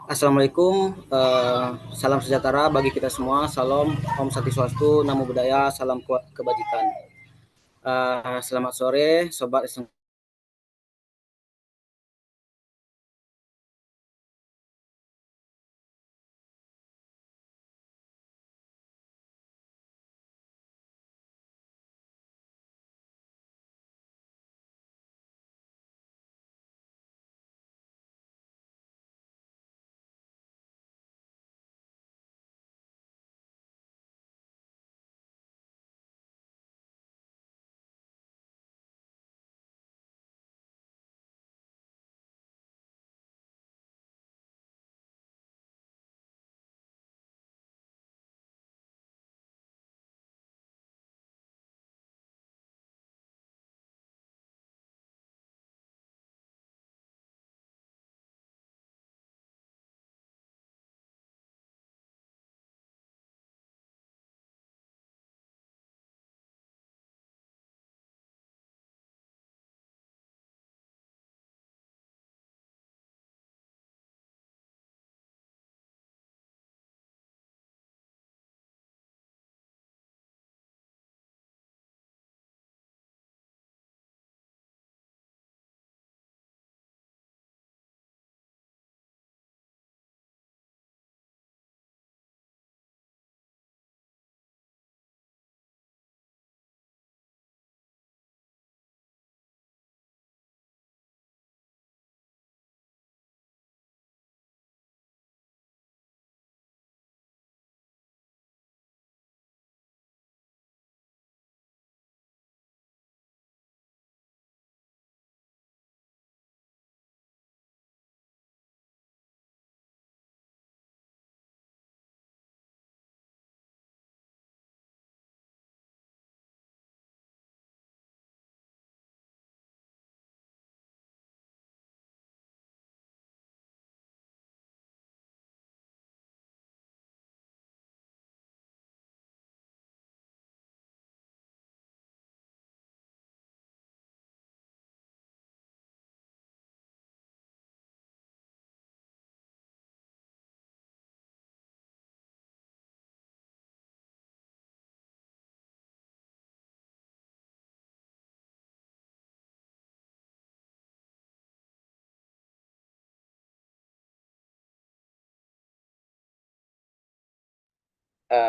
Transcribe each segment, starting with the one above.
Assalamualaikum, salam sejahtera bagi kita semua. Salam, Om Santi Swastiastu, Namo Buddhaya, salam kebajikan. Selamat sore, Sobat SMK.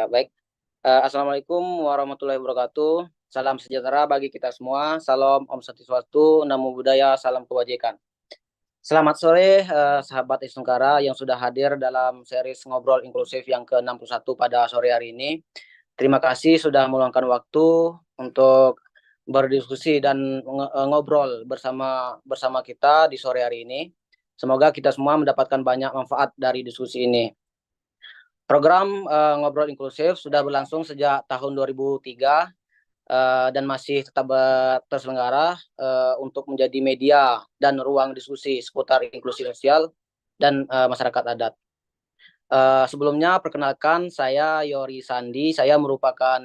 Baik, Assalamualaikum warahmatullahi wabarakatuh. Salam sejahtera bagi kita semua. Salam Om Santi Swastiastu, Namo Buddhaya, salam kebajikan. Selamat sore, sahabat Isungkara yang sudah hadir dalam series Ngobrol Inklusif yang ke-61 pada sore hari ini. Terima kasih sudah meluangkan waktu untuk berdiskusi dan ngobrol bersama kita di sore hari ini. Semoga kita semua mendapatkan banyak manfaat dari diskusi ini. Program Ngobrol Inklusif sudah berlangsung sejak tahun 2003 dan masih tetap terselenggara untuk menjadi media dan ruang diskusi seputar inklusi sosial dan masyarakat adat. Sebelumnya perkenalkan saya Yori Sandi, saya merupakan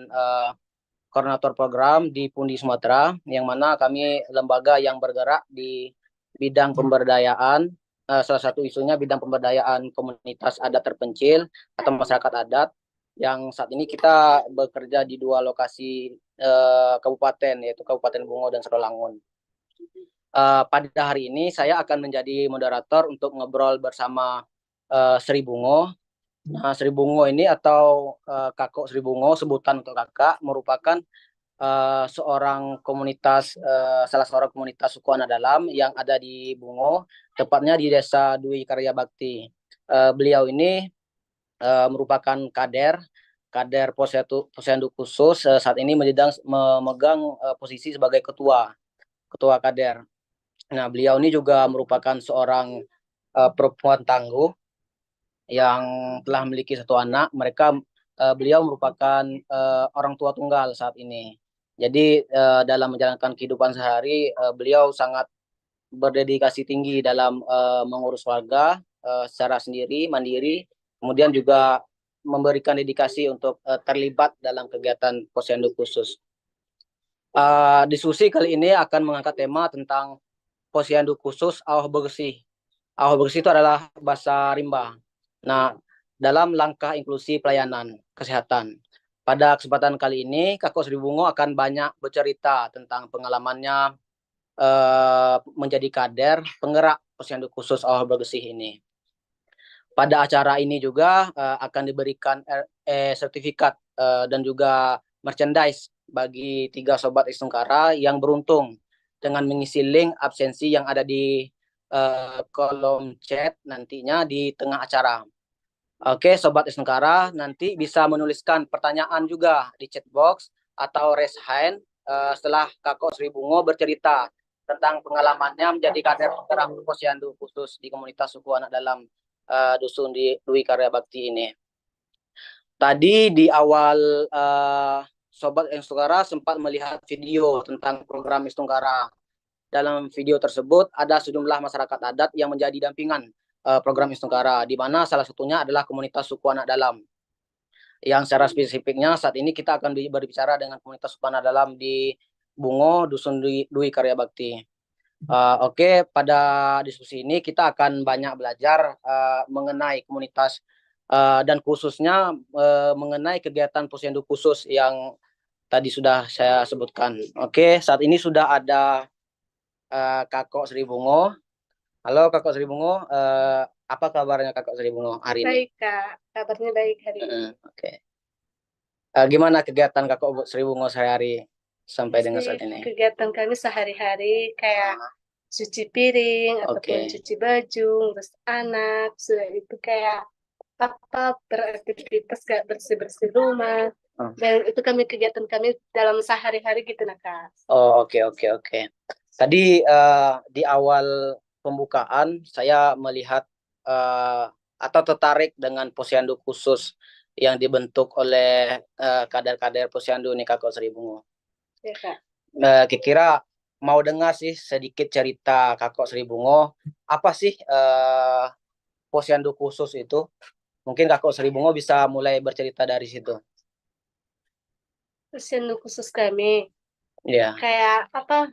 koordinator program di Pundi Sumatera, yang mana kami lembaga yang bergerak di bidang pemberdayaan. Salah satu isunya bidang pemberdayaan komunitas adat terpencil atau masyarakat adat, yang saat ini kita bekerja di dua lokasi kabupaten, yaitu Kabupaten Bungo dan Serolangun. Pada hari ini saya akan menjadi moderator untuk ngobrol bersama Sri Bungo. Nah, Sri Bungo ini atau Kakok Sri Bungo, sebutan untuk kakak, merupakan salah seorang komunitas suku anak dalam yang ada di Bungo, tepatnya di Desa Dwi Karya Bakti. Beliau ini merupakan kader Posyandu khusus, saat ini memegang posisi sebagai ketua kader. Nah, beliau ini juga merupakan seorang perempuan tangguh yang telah memiliki satu anak. Beliau merupakan orang tua tunggal saat ini. Jadi dalam menjalankan kehidupan sehari, beliau sangat berdedikasi tinggi dalam mengurus warga secara sendiri, mandiri, kemudian juga memberikan dedikasi untuk terlibat dalam kegiatan posyandu khusus. Diskusi kali ini akan mengangkat tema tentang posyandu khusus awah bersih. AOH Bersih itu adalah bahasa rimba. Nah, dalam langkah inklusi pelayanan kesehatan. Pada kesempatan kali ini, Kakak Sri Bungo akan banyak bercerita tentang pengalamannya menjadi kader penggerak posyandu khusus AOH Bersih ini. Pada acara ini juga akan diberikan sertifikat dan juga merchandise bagi 3 sobat Istungkara yang beruntung dengan mengisi link absensi yang ada di kolom chat nantinya di tengah acara. Oke, Sobat Istungkara nanti bisa menuliskan pertanyaan juga di chat box atau raise hand setelah Kakak Sri Bungo bercerita tentang pengalamannya menjadi kader penggerak posyandu khusus di komunitas suku anak dalam dusun di Dwi Karya Bakti ini. Tadi di awal Sobat Istungkara sempat melihat video tentang program Istungkara. Dalam video tersebut ada sejumlah masyarakat adat yang menjadi dampingan program Istungkara, di mana salah satunya adalah komunitas suku anak dalam. Yang secara spesifiknya saat ini kita akan berbicara dengan komunitas suku anak dalam di Bungo, Dusun Dwi Karya Bakti. Oke, pada diskusi ini kita akan banyak belajar mengenai komunitas dan khususnya mengenai kegiatan posyandu khusus yang tadi sudah saya sebutkan. Oke, saat ini sudah ada Kakak Sri Bungo. Halo Kakak Sri Bungo, apa kabarnya Kakak Sri Bungo hari ini? Baik Kak, kabarnya baik hari ini. Oke. Gimana kegiatan Kakak Sri Bungo sehari sampai dengan saat ini? Kegiatan kami sehari-hari kayak cuci piring ataupun cuci baju, ngurus anak, sudah itu kayak apa beraktivitas kayak bersih-bersih rumah. Dan itu kegiatan kami dalam sehari-hari gitu nah Kak. Oh, oke. Tadi di awal pembukaan saya melihat atau tertarik dengan posyandu khusus yang dibentuk oleh kader-kader posyandu nih Kakak Sri Bungo. Ya Kak. Kira-kira mau dengar sih sedikit cerita Kakak Sri Bungo, apa sih posyandu khusus itu? Mungkin Kakak Sri Bungo bisa mulai bercerita dari situ. Posyandu khusus kami, Iya. kayak apa?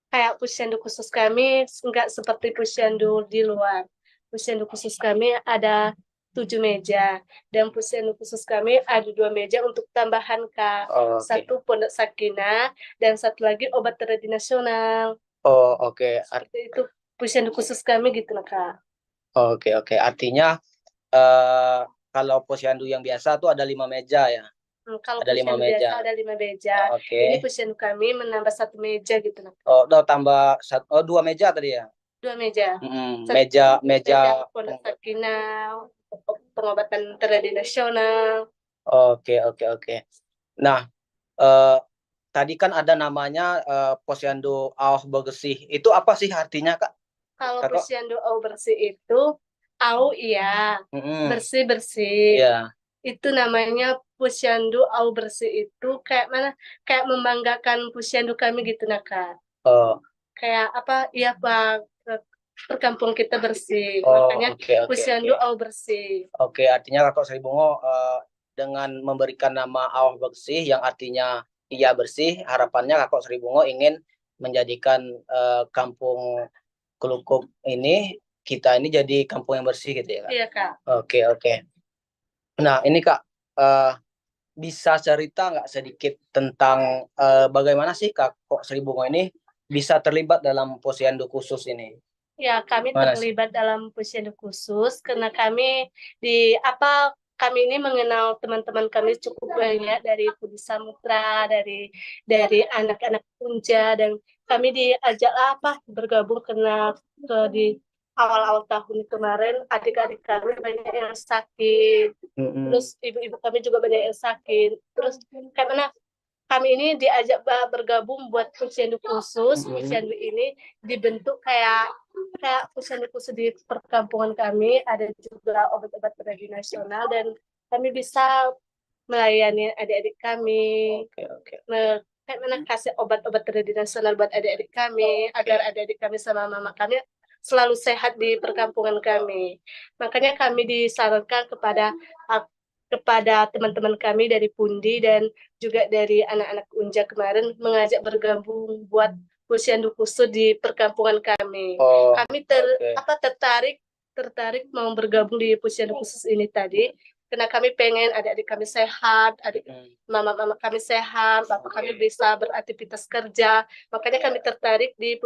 Kayak posyandu khusus kami nggak seperti posyandu di luar. Posyandu khusus kami ada 7 meja dan posyandu khusus kami ada 2 meja untuk tambahan Kak. Oh, oke. Satu pondok sakinah dan satu lagi obat tradisi nasional. Oh, oke. Itu posyandu khusus kami gitu nah Kak. Oke. Artinya kalau posyandu yang biasa tuh ada 5 meja ya. Kalau Ada 5 posyandu meja. biasa ada 5 meja. Oke. Ini posyandu kami menambah 1 meja gitu nah Kak. Oh, tambah 2 meja tadi ya? 2 meja. Meja pondok sakinah, pengobatan tradisi nasional. Oke. Nah, tadi kan ada namanya posyandu AOH Bersih. Itu apa sih artinya, Kak? Kalau posyandu au bersih itu, au iya, bersih-bersih. Iya. Itu namanya posyandu au bersih itu kayak mana? Kayak membanggakan posyandu kami gitu nah Kak. Oh. Kayak apa? Iya Pak, perkampung kita bersih. Oh, Makanya oke. posyandu au bersih. Oke, artinya Kakak Sri Bungo dengan memberikan nama AOH Bersih yang artinya ia bersih, harapannya Kakak Sri Bungo ingin menjadikan kampung Kelukuk ini, kita ini jadi kampung yang bersih gitu ya Kak? Iya Kak. Oke. Nah ini Kak, bisa cerita nggak sedikit tentang bagaimana sih Kakak Sri Bungo ini bisa terlibat dalam posyandu khusus ini? Ya, kami terlibat dalam posyandu khusus karena kami ini mengenal teman-teman kami cukup banyak dari Budi Samudra, dari anak-anak Punja, dan kami diajak bergabung karena di awal-awal tahun kemarin adik-adik kami banyak yang sakit, terus ibu-ibu kami juga banyak yang sakit, terus karena kami ini diajak bergabung buat posyandu khusus. Posyandu ini dibentuk kayak posyandu khusus di perkampungan kami, ada juga obat-obat tradisi nasional dan kami bisa melayani adik-adik kami. Kayak mana kasih obat-obat tradisi nasional buat adik-adik kami agar adik-adik kami sama mama kami selalu sehat di perkampungan kami. Makanya kami disarankan kepada teman-teman kami dari Pundi dan juga dari anak-anak Unja kemarin mengajak bergabung buat Posyandu Khusus di perkampungan kami. Oh, Kami oke. tertarik mau bergabung di Posyandu Khusus ini tadi karena kami pengen adik-adik kami sehat, adik mama-mama kami sehat, bapak kami bisa beraktivitas kerja. Makanya kami tertarik di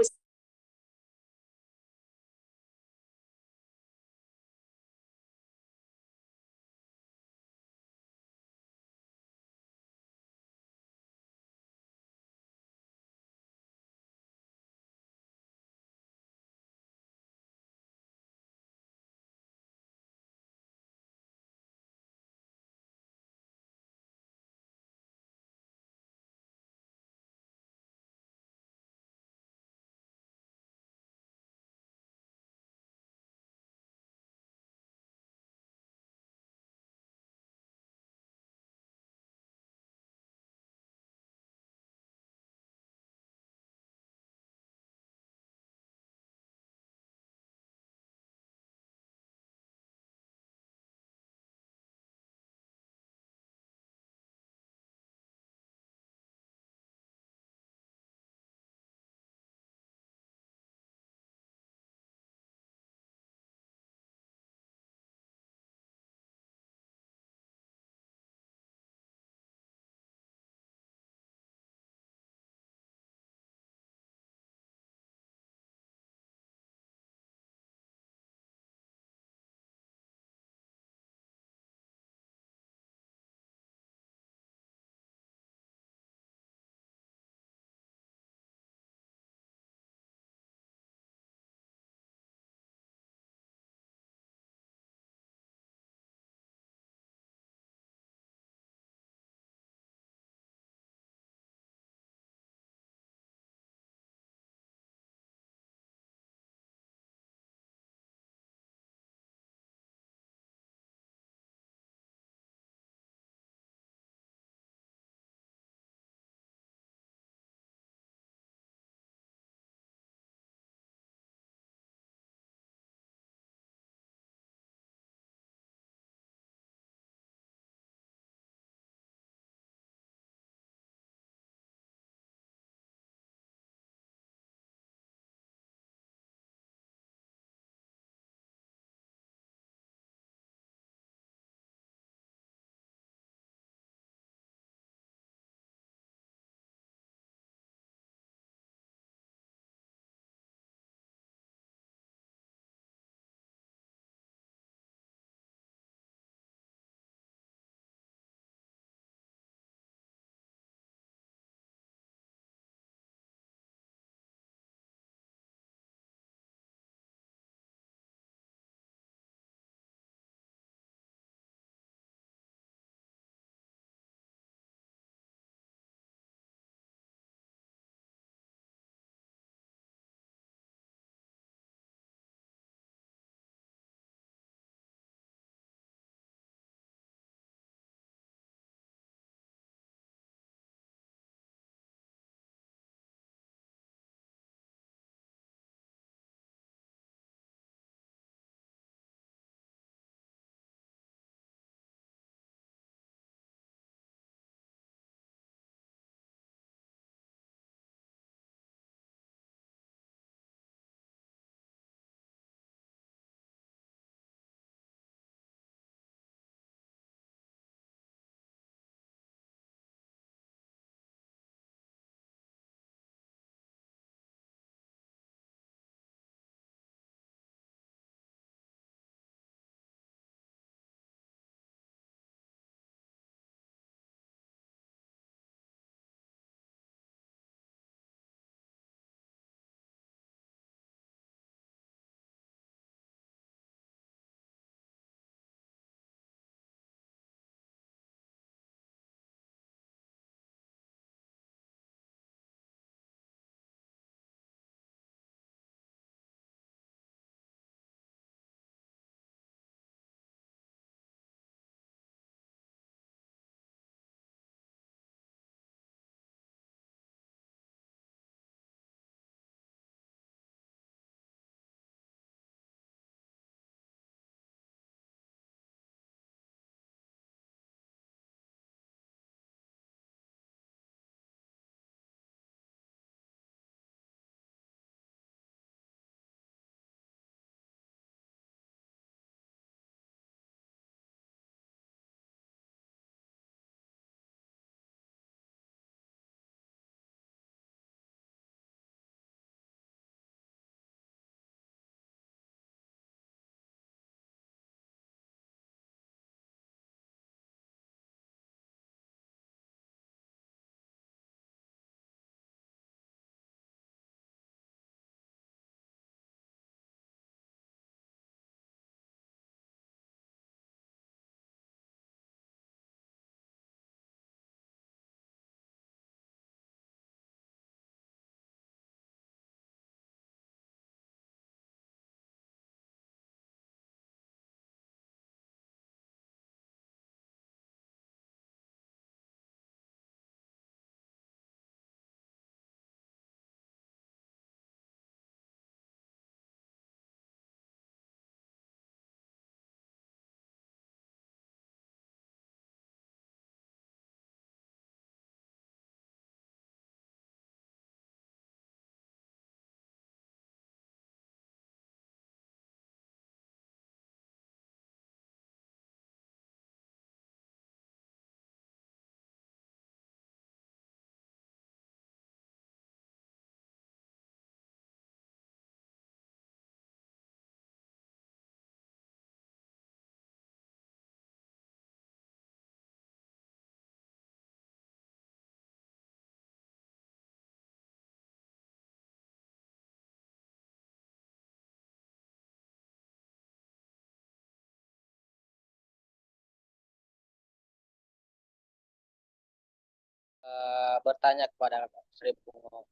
bertanya kepada Kak Sri Bungo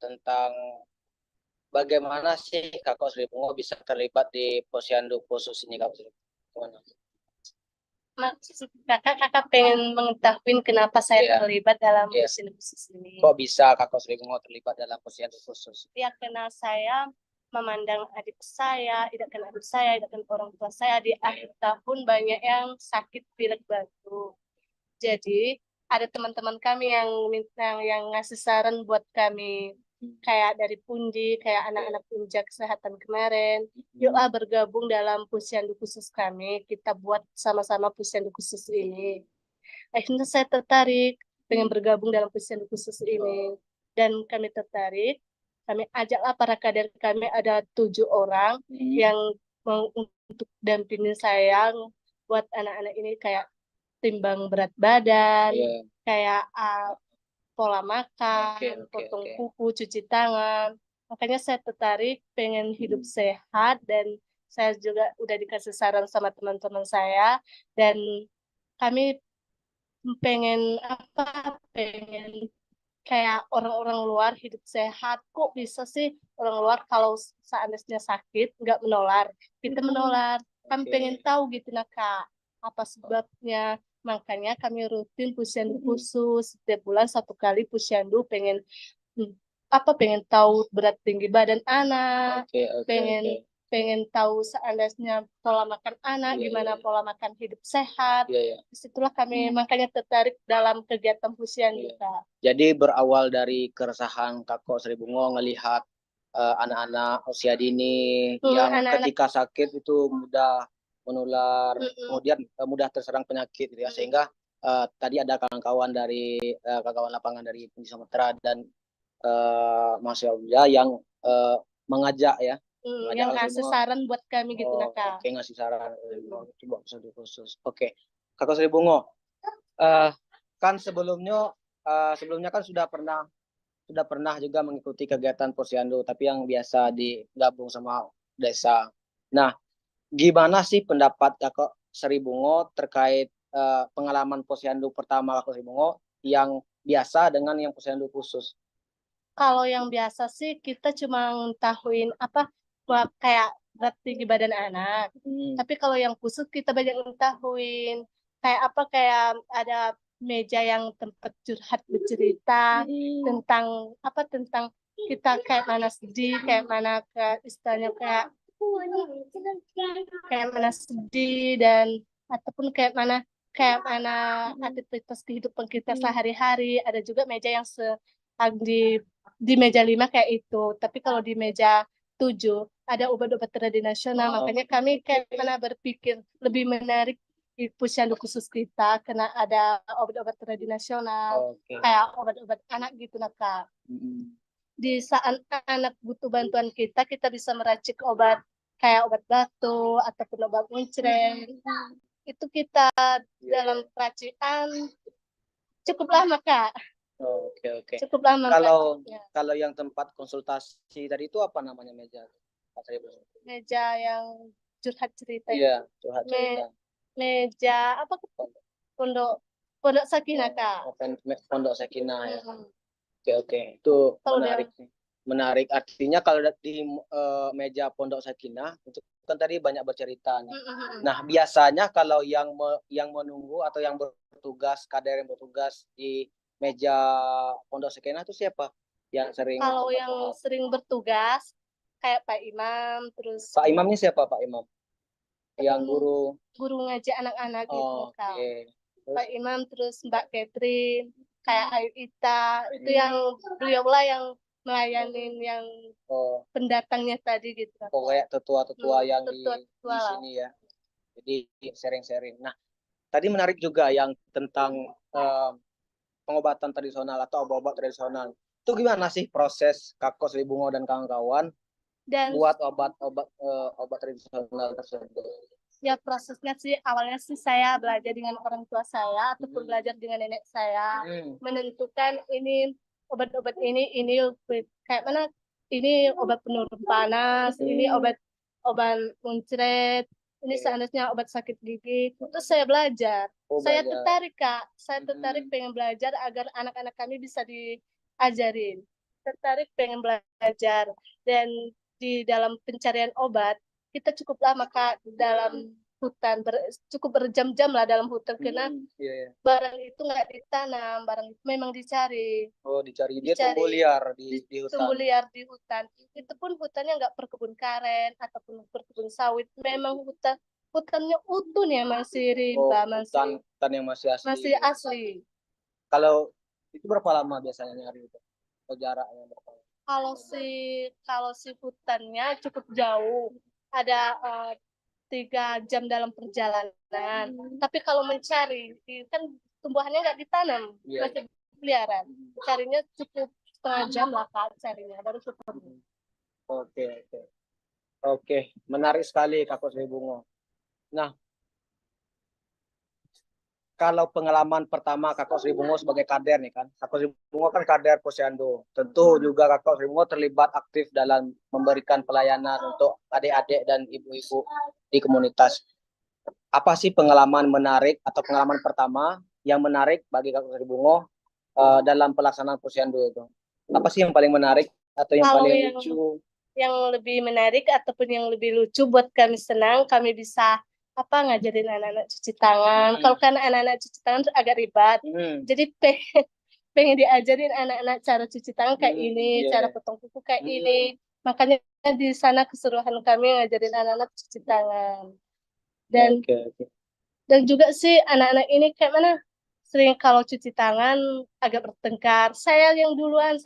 tentang bagaimana sih Kakak Sri Bungo bisa terlibat di posyandu khusus ini Kak Sri? Gimana? Maksud kakak pengen mengetahui kenapa saya Iya, terlibat dalam iya. posyandu khusus ini. Kok bisa Kakak Sri Bungo terlibat dalam posyandu khusus? Ya, karena saya memandang adik saya, idamkan orang tua saya di akhir tahun banyak yang sakit pilek batu. Jadi ada teman-teman kami yang minta yang ngasih saran buat kami, kayak dari Pundi, kayak anak-anak Punja Kesehatan kemarin. Yuklah bergabung dalam posyandu khusus kami, kita buat sama-sama posyandu khusus ini. Akhirnya saya tertarik pengen bergabung dalam posyandu khusus ini, dan kami tertarik. Kami ajaklah para kader kami, ada 7 orang yang mau untuk dampingin saya buat anak-anak ini, kayak timbang berat badan, Iya. kayak pola makan, potong kuku, cuci tangan. Makanya saya tertarik pengen hidup sehat, dan saya juga udah dikasih saran sama teman-teman saya, dan kami pengen kayak orang-orang luar hidup sehat. Kok bisa sih orang luar kalau seandainya sakit nggak menular, kita menular. Kami pengen tahu gitu nah Kak, apa sebabnya. Makanya kami rutin posyandu khusus setiap bulan 1 kali posyandu, pengen pengen tahu berat tinggi badan anak, pengen pengen tahu seandainya pola makan anak, gimana pola makan hidup sehat. Disitulah kami makanya tertarik dalam kegiatan posyandu Kak. Jadi berawal dari keresahan Kakak Sri Bungo ngelihat anak-anak usia dini yang ketika sakit itu mudah menular, kemudian mudah terserang penyakit gitu ya, sehingga tadi ada kawan-kawan dari kawan lapangan dari Pundi Sumatera dan Mas Yauja yang mengajak ya, yang ngasih saran buat kami gitu nah Kak. Oke, ngasih saran coba posyandu khusus. Oke, Kakak Sri Bungo, kan sebelumnya kan sudah pernah juga mengikuti kegiatan posyandu, tapi yang biasa digabung sama desa. Nah, gimana sih pendapat Kakak Sri Bungo terkait pengalaman posyandu pertama Kakak Sri Bungo yang biasa dengan yang posyandu khusus? Kalau yang biasa sih kita cuma ngetahuin buat kayak berat tinggi badan anak. Tapi kalau yang khusus kita banyak ngetahuin kayak ada meja yang tempat curhat bercerita tentang kita kayak mana sedih, kayak mana ke istilahnya kayak mana sedih, dan ataupun kayak mana aktivitas kehidupan kita sehari-hari. Ada juga meja yang di meja 5 kayak itu, tapi kalau di meja 7 ada obat-obat tradisional. Makanya kami kayak mana berpikir lebih menarik di posyandu khusus kita karena ada obat-obat tradisional, kayak obat-obat anak gitu nah Kak. Di saat anak butuh bantuan kita bisa meracik obat kayak obat batu ataupun obat muncrat. Itu kita dalam peracikan cukup lama Kak. Oke. Cukup lama. Kalau yang tempat konsultasi tadi itu apa namanya meja? Meja yang curhat cerita. Iya, curhat cerita. Meja pondok Sakinah Kak. Pondok Sakinah ya. Oke. Itu menarik. Menarik. Artinya kalau di meja Pondok Sakinah itu kan tadi banyak bercerita nih. Nah, biasanya kalau yang menunggu atau yang bertugas, kader yang bertugas di meja Pondok Sakinah itu siapa? Yang sering Kalau yang sering bertugas kayak Pak Imam, terus Pak Imamnya siapa Pak Imam? Yang guru ngaji anak-anak gitu Kak. Pak Imam, terus Mbak Catherine, kayak Ayu Ita, itu yang beliau lah yang melayanin yang pendatangnya tadi gitu. Kayak tetua-tetua yang di sini ya. Jadi sharing-sharing. Nah, tadi menarik juga yang tentang pengobatan tradisional atau obat-obat tradisional. Itu gimana sih proses Kakak Sri Bungo dan kawan-kawan buat obat tradisional tersebut? Ya, prosesnya sih awalnya sih saya belajar dengan orang tua saya ataupun belajar dengan nenek saya, menentukan ini obat-obat ini kayak mana, ini obat penurun panas, ini obat muncrat, ini seandainya obat sakit gigi. Terus saya belajar. Saya tertarik, Kak. Saya tertarik pengen belajar agar anak-anak kami bisa diajarin. Tertarik pengen belajar. Dan di dalam pencarian obat, kita cukup lama, Kak, dalam hutan, cukup berjam-jam lah dalam hutan, karena barang itu nggak ditanam, barang itu memang dicari. Oh, dicari. Dia tumbuh liar di hutan. Tumbuh liar di hutan. Itu pun hutannya nggak perkebun karet ataupun perkebun sawit. Memang hutannya utuh ya, masih rimba, hutan yang masih asli. Masih asli. Kalau itu berapa lama biasanya nyari itu? Jaraknya berapa? Kalau si hutannya cukup jauh, ada 3 jam dalam perjalanan. Tapi kalau mencari, kan tumbuhannya nggak ditanam, masih peliharaan. Carinya cukup setengah jam lah, Kak, carinya baru cukup. Oke, menarik sekali Kak Sri Bungo. Nah, kalau pengalaman pertama Kakak Sri Bungo sebagai kader nih kan, Kakak Sri Bungo kan kader Posyandu. Tentu juga Kakak Sri Bungo terlibat aktif dalam memberikan pelayanan untuk adik-adik dan ibu-ibu di komunitas. Apa sih pengalaman menarik atau pengalaman pertama yang menarik bagi Kakak Sri Bungo dalam pelaksanaan Posyandu itu? Apa sih yang paling menarik atau yang paling lucu? Yang lebih menarik ataupun yang lebih lucu buat kami senang, kami bisa ngajarin anak-anak cuci tangan. Kalau kan anak-anak cuci tangan agak ribet, jadi pengen diajarin anak-anak cara cuci tangan kayak ini, cara potong kuku kayak ini. Makanya di sana keseruan kami ngajarin anak-anak cuci tangan. Dan juga sih anak-anak ini kayak mana, sering kalau cuci tangan agak bertengkar. Saya yang duluan,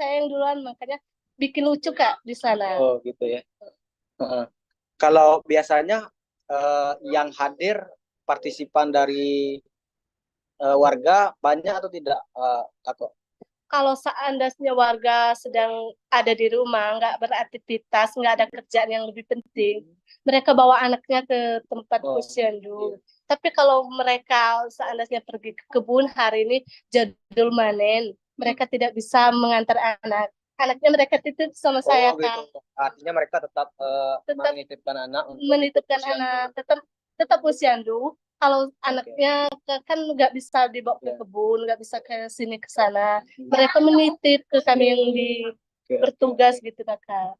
makanya bikin lucu, Kak, di sana. Oh gitu ya. Kalau biasanya yang hadir partisipan dari warga banyak atau tidak, Kak? Kalau seandainya warga sedang ada di rumah, nggak beraktivitas, nggak ada kerjaan yang lebih penting, mereka bawa anaknya ke tempat posyandu. Tapi kalau mereka seandainya pergi ke kebun, hari ini jadul manen, mereka tidak bisa mengantar anaknya mereka titip sama saya, Kak. Gitu. Artinya mereka tetap menitipkan anak tetap posyandu. Kalau anaknya kan nggak bisa dibawa ke kebun, nggak bisa ke sini ke sana, mereka menitip ke kami yang bertugas gitu, Kak.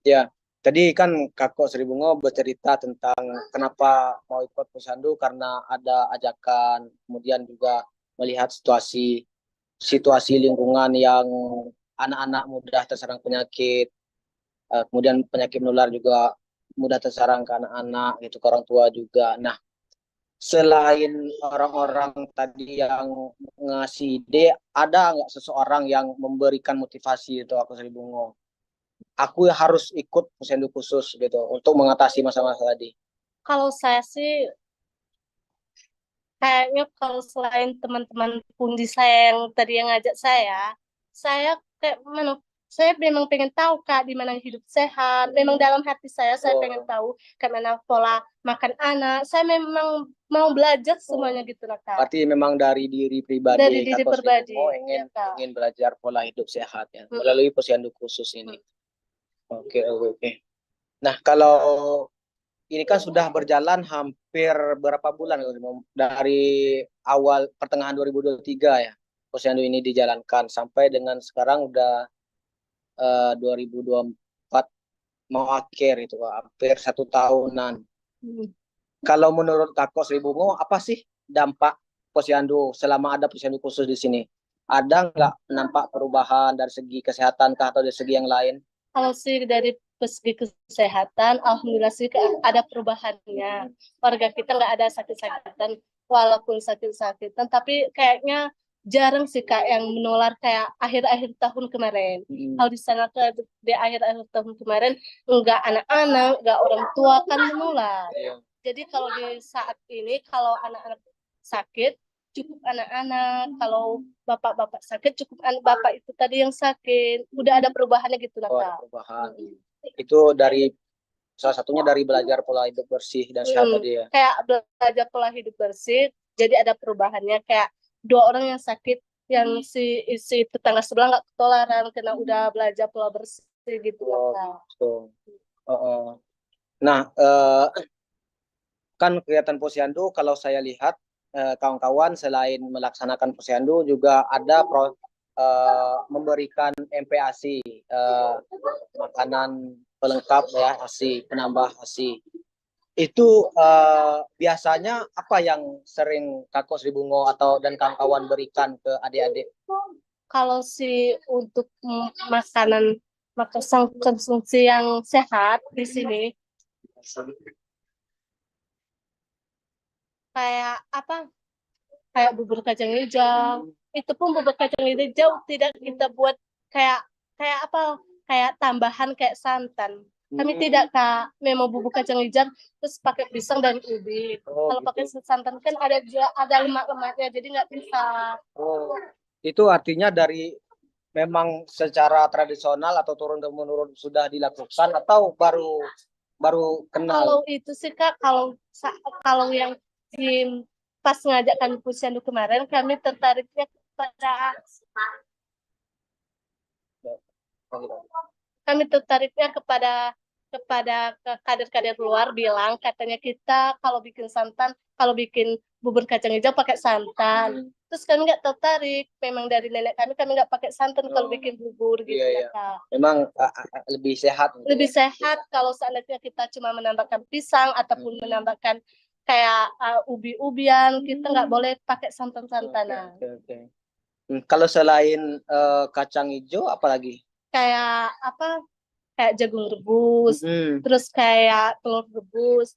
Ya, tadi kan Kakak Sri Bungo bercerita tentang kenapa mau ikut Posyandu karena ada ajakan, kemudian juga melihat situasi lingkungan yang anak-anak mudah terserang penyakit, kemudian penyakit menular juga mudah terserang ke anak-anak, gitu, ke orang tua juga. Nah, selain orang-orang tadi yang ngasih ide, ada nggak seseorang yang memberikan motivasi itu Aku Sri Bungo? Aku harus ikut posyandu khusus gitu untuk mengatasi masalah-masalah tadi. Kalau saya sih kayaknya kalau selain teman-teman pundi saya yang tadi yang ngajak saya kayak mana? Saya memang pengen tahu, Kak, di mana hidup sehat. Memang dalam hati saya pengen tahu kemana pola makan anak. Saya memang mau belajar semuanya gitu lah, Kak. Berarti memang dari diri pribadi. Dari diri pribadi. Ingin belajar pola hidup sehat ya melalui posyandu khusus ini. Oke. Nah, kalau ini kan sudah berjalan hampir berapa bulan dari awal pertengahan 2023 ya. Posyandu ini dijalankan sampai dengan sekarang udah 2024 mau akhir itu, hampir 1 tahunan. Kalau menurut Kakak Sri Bungo, apa sih dampak posyandu selama ada posyandu khusus di sini? Ada nggak nampak perubahan dari segi kesehatan kah atau dari segi yang lain? Kalau sih dari segi kesehatan, alhamdulillah sih ada perubahannya. Warga kita nggak ada sakit-sakitan, walaupun sakit-sakitan, tapi kayaknya jarang sih, Kak, yang menular kayak akhir-akhir tahun kemarin. Kalau di sana di akhir-akhir tahun kemarin nggak anak-anak, nggak orang tua kan menular. Jadi kalau di saat ini kalau anak-anak sakit cukup anak-anak, kalau bapak-bapak sakit cukup bapak itu tadi yang sakit. Udah ada perubahannya gitu lah, Kak. Perubahan. Itu dari salah satunya dari belajar pola hidup bersih dan sehat tadi ya. Kayak belajar pola hidup bersih, jadi ada perubahannya. Kayak 2 orang yang sakit, yang si tetangga sebelah nggak ketularan karena udah belajar pola bersih gitu. Nah, kan kegiatan Posyandu kalau saya lihat kawan-kawan selain melaksanakan Posyandu juga ada memberikan MPASI, makanan pelengkap ya, ASI, penambah ASI. Itu biasanya apa yang sering Kakak Sri Bungo atau dan kawan-kawan berikan ke adik-adik? Kalau untuk makanan konsumsi yang sehat di sini kayak apa? Kayak bubur kacang hijau. Itu pun bubur kacang hijau tidak kita buat kayak kayak apa? Kayak tambahan kayak santan. Kami tidak Kak, memang bubur kacang hijau terus pakai pisang dan ubi. Oh, Kalau gitu. pakai santan kan ada lemak-lemaknya jadi nggak bisa. Oh, itu artinya dari memang secara tradisional atau turun temurun sudah dilakukan atau baru baru Kalau kenal? itu sih Kak, kalau yang di pas ngajak kami Posyandu kemarin, kami tertariknya kepada kader-kader luar bilang katanya kita kalau bikin santan, kalau bikin bubur kacang hijau pakai santan. Terus kami nggak tertarik. Memang dari nenek kami nggak pakai santan kalau bikin bubur gitu Iya, ya iya. Kak. Memang lebih sehat. Lebih sehat kalau seandainya kita cuma menambahkan pisang ataupun menambahkan kayak ubi-ubian, kita nggak boleh pakai santan-santanan. Oke. Kalau selain kacang hijau, apalagi? Kayak apa? Kayak jagung rebus, Mm-mm. terus kayak telur rebus.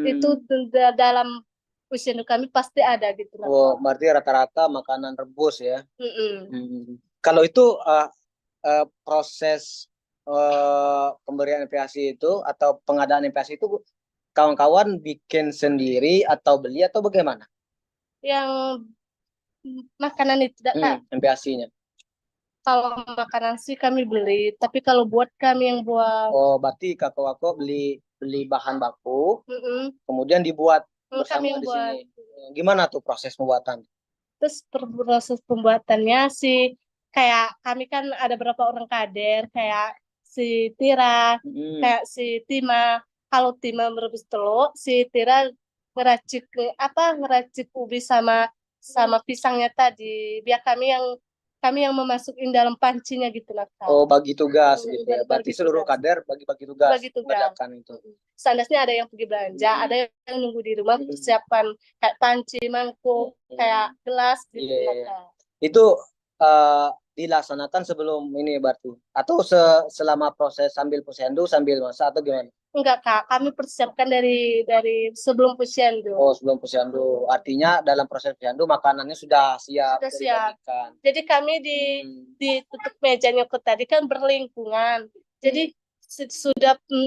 Itu Mm. dalam posyandu kami pasti ada gitu lah. Oh, berarti rata-rata makanan rebus ya. Mm-mm. Kalau itu proses pemberian MPASI itu atau pengadaan MPASI itu kawan-kawan bikin sendiri atau beli atau bagaimana? Yang makanan itu tidak Kak. MPASI-nya. Kalau makanan sih kami beli, tapi kalau buat kami yang buat Oh, berarti kakak beli beli bahan baku, mm-mm, kemudian dibuat kami bersama yang di buat. sini. Gimana tuh proses pembuatan? Terus proses pembuatannya sih kayak kami kan ada beberapa orang kader kayak si Tira, kayak si Tima. Kalau Tima merebus telur, si Tira ngeracik ubi sama sama pisangnya tadi. Biar kami yang memasukin dalam pancinya gitu lah Kak. Oh, bagi tugas gitu ya. Berarti Bagi seluruh tugas. kader bagi-bagi tugas Bagi tugas. mengerjakan itu. Seandainya ada yang pergi belanja, ada yang nunggu di rumah persiapan kayak panci, mangkuk, kayak gelas gitu Iya, lah iya. Kak. Itu dilaksanakan sebelum ini berarti atau selama proses sambil posyandu sambil masak atau gimana? Enggak Kak, kami persiapkan dari sebelum posyandu. Oh, sebelum posyandu. Artinya dalam proses posyandu makanannya sudah siap Sudah siap. dibagikan. Jadi kami di tutup meja nyokot tadi kan berlingkungan. Jadi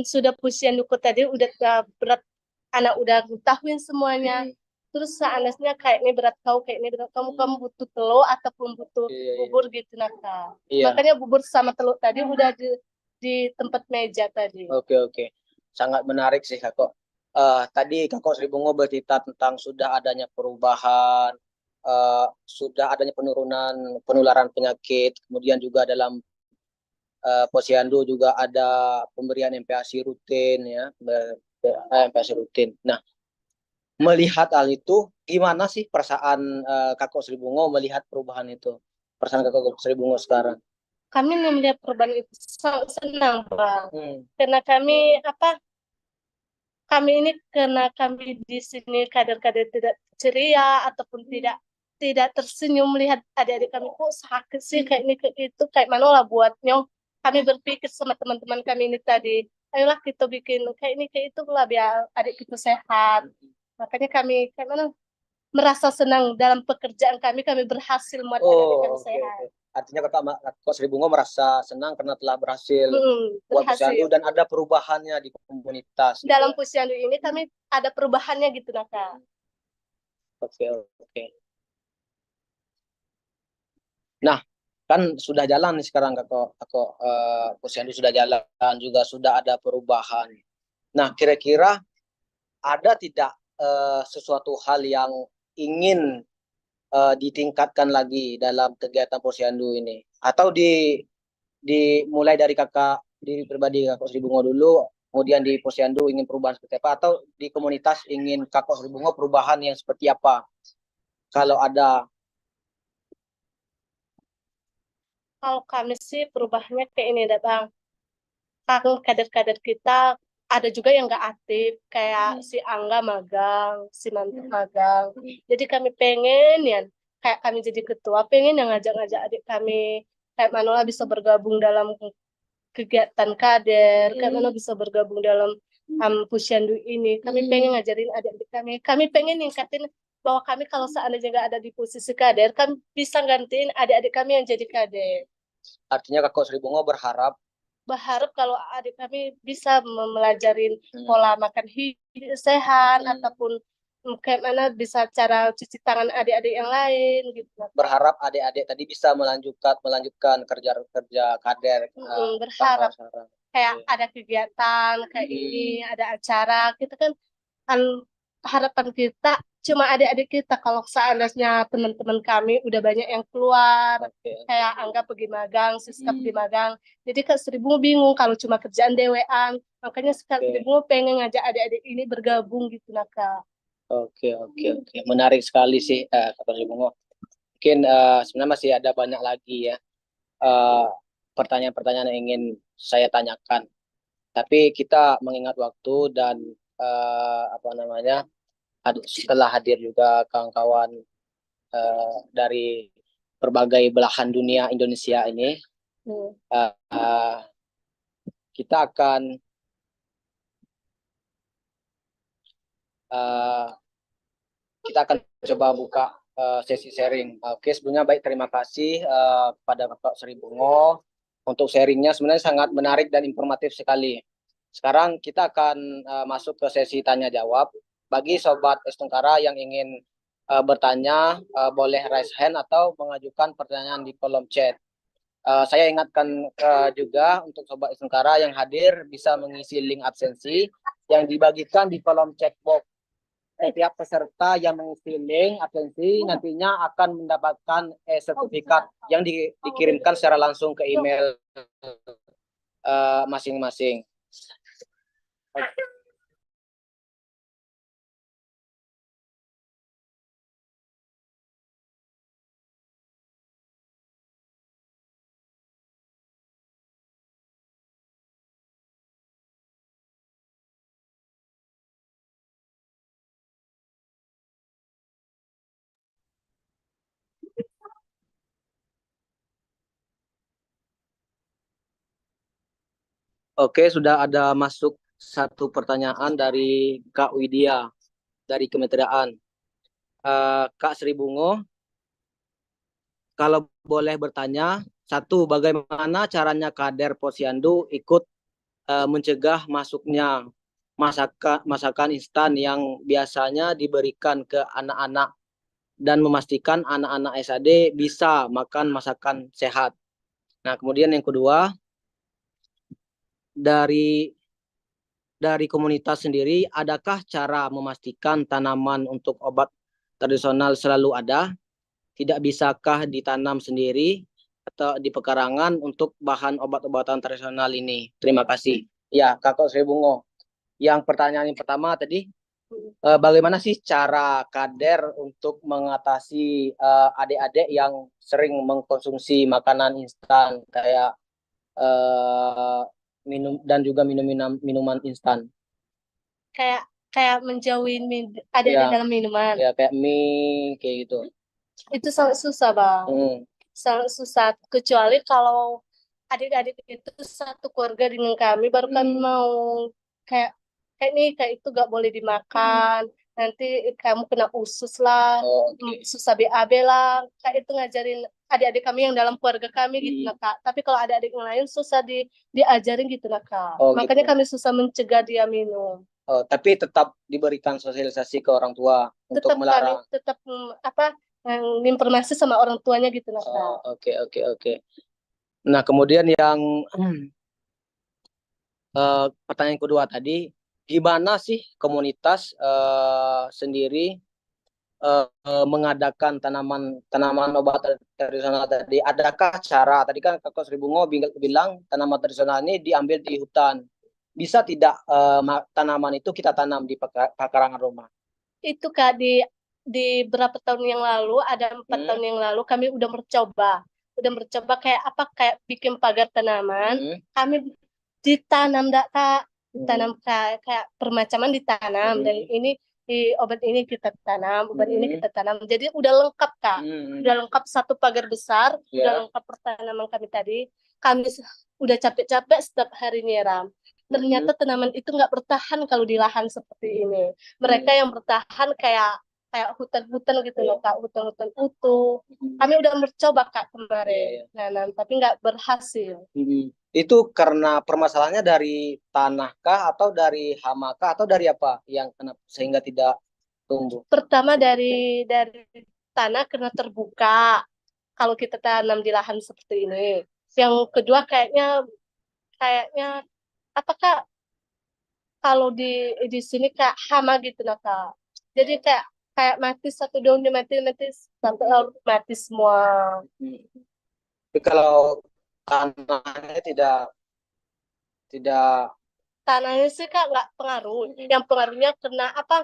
sudah posyandu tadi udah berat anak udah tahuin semuanya. Terus seandainya kayak ini berat kau, kayak ini berat kamu butuh telur ataupun butuh bubur gitu nah Kak. Iya. Makanya bubur sama telur tadi udah di tempat meja tadi. Oke. Sangat menarik sih Kakak. Tadi Kakak Sri Bungo bercerita tentang sudah adanya perubahan, sudah adanya penurunan penularan penyakit, kemudian juga dalam posyandu juga ada pemberian MPASI rutin ya, MPASI rutin. Nah, melihat hal itu, gimana sih perasaan Kakak Sri Bungo melihat perubahan itu? Perasaan Kakak Sri Bungo sekarang? Kami melihat perubahan itu senang Bang. Karena kami di sini kader-kader tidak ceria ataupun tidak tersenyum melihat adik-adik kami kok sakit sih kayak ini kayak itu kayak mana lah buatnya. Kami berpikir sama teman-teman kami ini tadi, ayolah kita bikin kayak ini kayak itu lah biar adik kita sehat. Makanya kami kayak mana merasa senang dalam pekerjaan kami berhasil membuat adik-adik kami sehat. Artinya Kakak Sri Bungo merasa senang karena telah berhasil buat posyandu dan ada perubahannya di komunitas. Dalam posyandu ini kami ada perubahannya gitu nah Kak. Oke. Nah, kan sudah jalan nih sekarang Kakak posyandu sudah jalan juga sudah ada perubahan. Nah, kira-kira ada tidak sesuatu hal yang ingin ditingkatkan lagi dalam kegiatan posyandu ini atau dimulai dari diri pribadi Kakak Sri Bungo dulu, kemudian di Posyandu ingin perubahan seperti apa, atau di komunitas ingin Kakak Sri Bungo perubahan yang seperti apa? Kalau ada. Kalau kami sih perubahannya kayak ini datang. Kalau kader-kader kita ada juga yang nggak aktif, kayak si Angga magang, si Mantu magang. Jadi kami pengen ya, kayak kami jadi ketua, pengen yang ngajak-ngajak adik kami, kayak Manola bisa bergabung dalam kegiatan kader, kayak mana bisa bergabung dalam Pusyandu ini. Kami pengen ngajarin adik-adik kami. Kami pengen ningkatin bahwa kami kalau seandainya nggak ada di posisi kader, kami bisa gantiin adik-adik kami yang jadi kader. Artinya Kakak Sri Bungo Berharap kalau adik kami bisa mempelajarin pola makan hidup sehat ataupun kayak mana bisa cara cuci tangan adik-adik yang lain gitu. berharap adik-adik tadi bisa melanjutkan kerja kader. Berharap kayak ada kegiatan kayak ini, ada acara, kita kan harapan kita cuma adik-adik kita. Kalau seandainya teman-teman kami udah banyak yang keluar, kayak anggap pergi magang, Siska pergi magang, jadi Kak Sri Bungo bingung kalau cuma kerjaan dewean. Makanya Kak Sri Bungo pengen ngajak adik-adik ini bergabung gitu nah Kak. Oke. Menarik sekali sih Kak Sri Bungo. Mungkin sebenarnya masih ada banyak lagi ya pertanyaan-pertanyaan yang ingin saya tanyakan. Tapi kita mengingat waktu dan apa namanya, setelah hadir juga kawan-kawan dari berbagai belahan dunia Indonesia ini, kita akan coba buka sesi sharing. Oke, sebelumnya baik, terima kasih kepada Bapak Sri Bungo untuk sharingnya, sebenarnya sangat menarik dan informatif sekali. Sekarang kita akan masuk ke sesi tanya jawab. Bagi sobat Estungkara yang ingin bertanya, boleh raise hand atau mengajukan pertanyaan di kolom chat. Saya ingatkan juga untuk sobat Estungkara yang hadir bisa mengisi link absensi yang dibagikan di kolom chat box. Setiap peserta yang mengisi link absensi nantinya akan mendapatkan sertifikat yang dikirimkan secara langsung ke email masing-masing. Oke, sudah ada masuk satu pertanyaan dari Kak Widya dari Kementerian. Kak Sri Bungo, kalau boleh bertanya, satu, bagaimana caranya kader Posyandu ikut mencegah masuknya masakan instan yang biasanya diberikan ke anak-anak dan memastikan anak-anak SAD bisa makan masakan sehat. Nah, kemudian yang kedua, dari komunitas sendiri, adakah cara memastikan tanaman untuk obat tradisional selalu ada? Tidak bisakah ditanam sendiri atau di pekarangan untuk bahan obat-obatan tradisional ini? Terima kasih. Ya, Kakak Sri Bungo. Yang pertanyaan yang pertama tadi, bagaimana sih cara kader untuk mengatasi adik-adik yang sering mengkonsumsi makanan instan kayak minum dan juga minuman instan? Kayak menjauhin adik-adik dalam minuman. Ya, kayak mie kayak gitu. Itu sangat susah, Bang. Sangat susah. Kecuali kalau adik-adik itu satu keluarga dengan kami, baru kami mau kayak kayak itu gak boleh dimakan. Nanti kamu kena usus lah, susah BAB lah. Kayak itu ngajarin adik-adik kami yang dalam keluarga kami gitu nah Kak. Tapi kalau ada adik yang lain susah diajarin gitu nah Kak. Makanya kami susah mencegah dia minum. Tapi tetap diberikan sosialisasi ke orang tua untuk melarang. Kami tetap informasi sama orang tuanya gitu nah Kak. Oke. Nah, kemudian yang pertanyaan kedua tadi, gimana sih komunitas sendiri mengadakan tanaman obat tradisional tadi? Adakah cara, tadi kan Kakak Sri Bungo bilang tanaman tradisional ini diambil di hutan. bisa tidak tanaman itu kita tanam di pekarangan rumah? Itu Kak, di berapa tahun yang lalu, ada 4 tahun yang lalu kami udah mencoba kayak apa, kayak bikin pagar tanaman. Kami ditanam dak Kak, ditanam kayak permacaman ditanam, dan ini di obat ini kita tanam, obat ini kita tanam. Jadi udah lengkap Kak, udah lengkap satu pagar besar, udah lengkap pertanaman kami tadi. Kami udah capek-capek setiap hari nyiram. Ternyata tanaman itu nggak bertahan kalau di lahan seperti ini. Mereka yang bertahan kayak kayak hutan-hutan gitu loh Kak, hutan-hutan utuh. Kami udah mencoba Kak kemarin, nanam, tapi nggak berhasil. Itu karena permasalahannya dari tanah kah, atau dari hama kah, atau dari apa yang kenapa sehingga tidak tumbuh? Pertama dari tanah karena terbuka. Kalau kita tanam di lahan seperti ini. Yang kedua kayaknya apa Kak? Kalau di sini kayak hama gitu nah Kak. Jadi kayak kayak mati satu daunnya, mati mati sampai lalu mati semua. Tapi kalau tanahnya tidak. Tanahnya sih Kak nggak pengaruh. Yang pengaruhnya kena apa?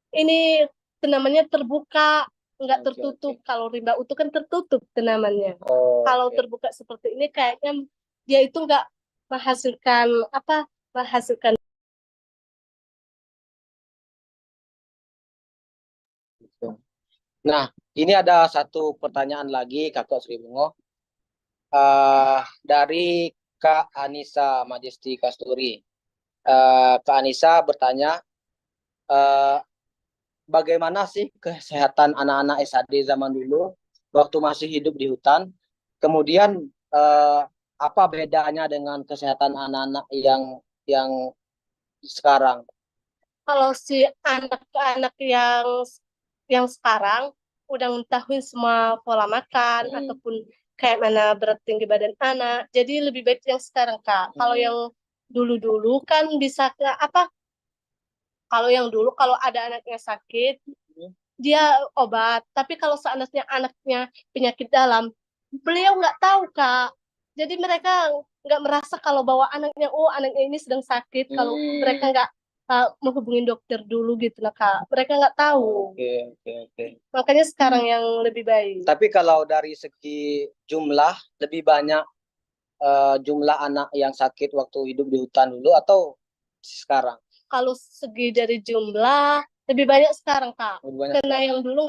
Ini tanamannya terbuka, nggak tertutup. Kalau rimba utuh kan tertutup tanamannya. Kalau terbuka seperti ini kayaknya dia itu nggak menghasilkan apa? Menghasilkan. Nah, ini ada satu pertanyaan lagi Kakak Sri Bungo. Dari Kak Anissa Majesti Kasturi. Kak Anissa bertanya, eh, bagaimana sih kesehatan anak-anak SAD zaman dulu waktu masih hidup di hutan? Kemudian eh, apa bedanya dengan kesehatan anak-anak yang sekarang? Kalau si anak-anak yang sekarang udah mengetahui semua pola makan ataupun kayak mana berat tinggi badan anak, jadi lebih baik yang sekarang Kak. Kalau yang dulu-dulu kan bisa ke apa? Kalau yang dulu kalau ada anaknya sakit, dia obat. Tapi kalau seandainya anaknya penyakit dalam, beliau nggak tahu Kak. Jadi mereka nggak merasa kalau bahwa anaknya, oh anaknya ini sedang sakit. Kalau mereka nggak menghubungi dokter dulu gitu lah Kak. Mereka nggak tahu. Oke, oke, oke. Makanya sekarang yang lebih baik. Tapi kalau dari segi jumlah, lebih banyak jumlah anak yang sakit waktu hidup di hutan dulu atau sekarang? Kalau segi dari jumlah lebih banyak sekarang Kak. Lebih banyak Karena sekarang. yang dulu